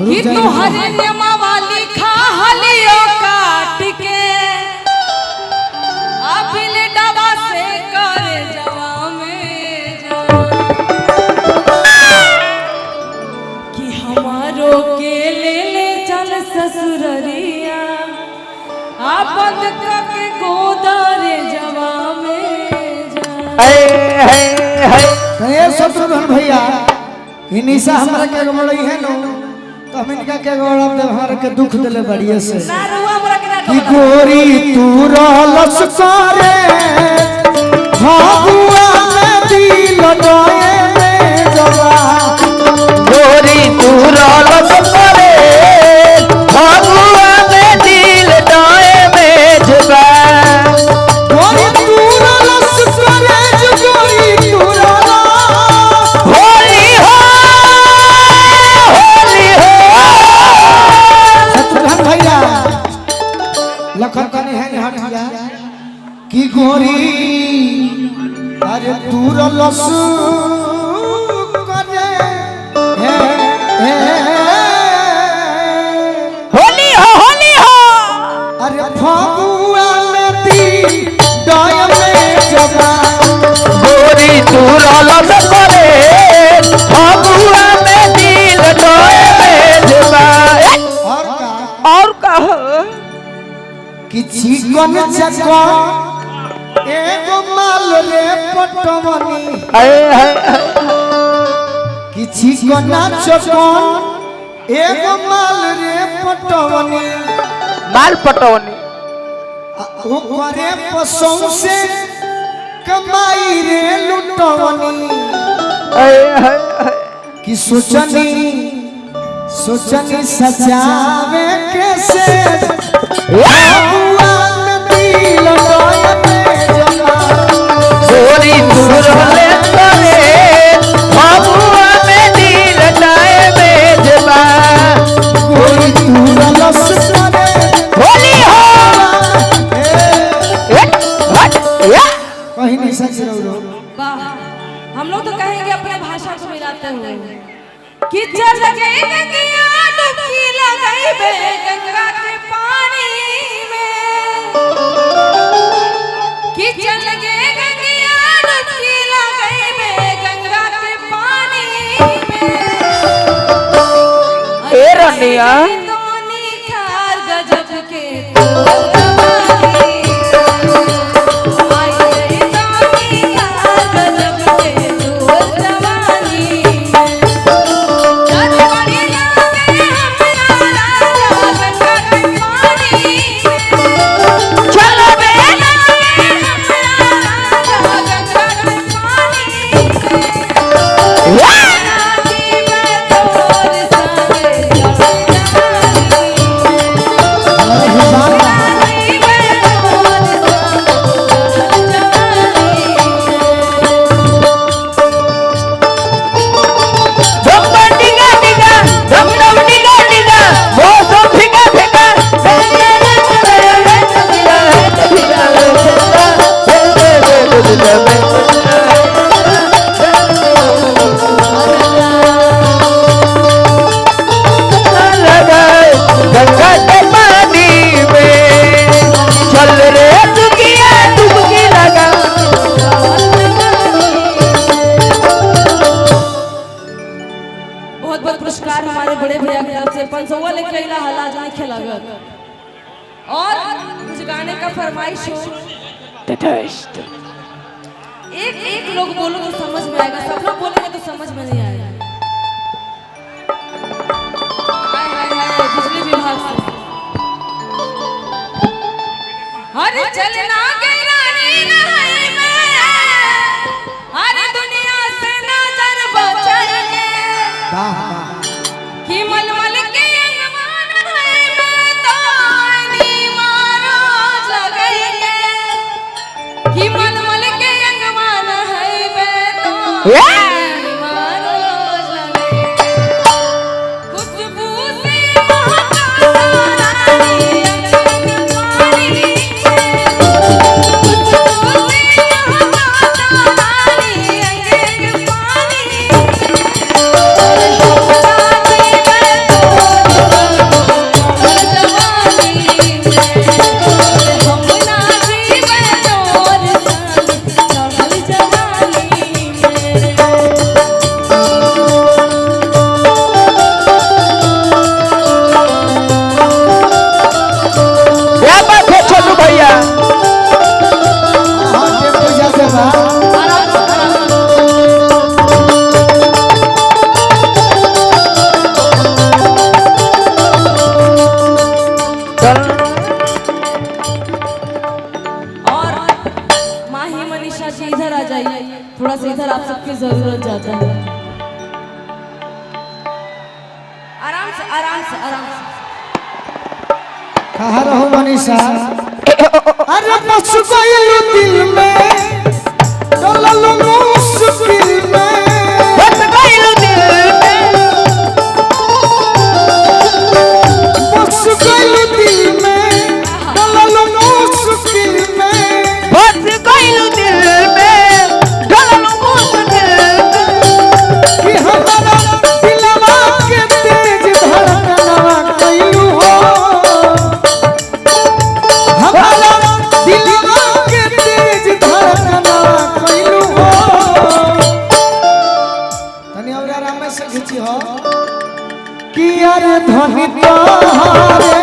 कि तुहरे नियमवा लिखा हलियो काट के अबिल डबा से करे जवा में कि हमारो के ले चल ससुररिया आ बंद करके गोदारे जवा में जा शत्रुघ्न भैया निशा हमरा के गमड़ई है नो कमिनका के गौरव देव हमारे के दुख दिले बढ़िया से कि गोरी तू रलस करे भागुआ में दिल डोए में जवा गोरी तू रलस करे भागुआ में दिल डोए में जवा गोरी तू रलस करे गोरी तू रलस होली हो भैया लखन कने है हटिया की गोरी अरे दूर लस करे होली हो अरे फगुआ में दी डय में जवा गोरी दूर लस करे फगुआ में दिल डोए में जवा और कहो कि चिकन चकन एगो माल रे पटवनी कि चिकन चकन एगो माल रे पटवनी माल पटवनी ओकरे पसों से कमाई रे लुटवनी कि सोचनी सजावे कैसे भगवान दिल डोए में जवा गोरी दूर ले करे भगुआ में दिल डोए में जवा गोरी दूर लस करे होली हो कहीं नहीं सच रहो वाह हम लोग तो कहेंगे अपने भाषा को मिलाते हुए कि चल गई गंगिया डुबकी लगाई बे गंगा के पानी में कि चल गई गंगिया डुबकी लगाई बे गंगा के पानी में ए रनिया तो निखार गजब के तोरवानी आई गई तो निखार गजब के तोरवानी पुरस्कार हमारे बड़े भैया की तरफ से 500 लेके अला हला जाने खेला और कुछ गाने का फरमाइश हो एक लोग बोलो तो समझ में आएगा, सब लोग बोलेंगे तो समझ में नहीं आएगा। हाय हाय हाय बिजली विभाग से हर चलना गैरानी नहीं मैं हर दुनिया से नजर बचाएंगे कि मलमल के अंगमान है मैं तो नी मारो जगेंगे कि मलमल के अंगमान है मैं तो नी मारो जगेंगे खुशबू से महका रानी अंगवानी खुशबू से महका रानी अंगवानी आराम से आराम से कहाँ रहो मनीषा अरे बस गइलू दिल में डललू मुश्किल में बस गइलू दिल में बस गइलू दिल में डललू मुश्किल में बस गइलू दिल में डललू मुश्किल में कि हमारा दिलवा के तेज धड़कनवा कइलू हो हमारा दिलवा के तेज धड़कनवा कइलू हो तनी और आराम से खींची हो कि यार धनी तोहरे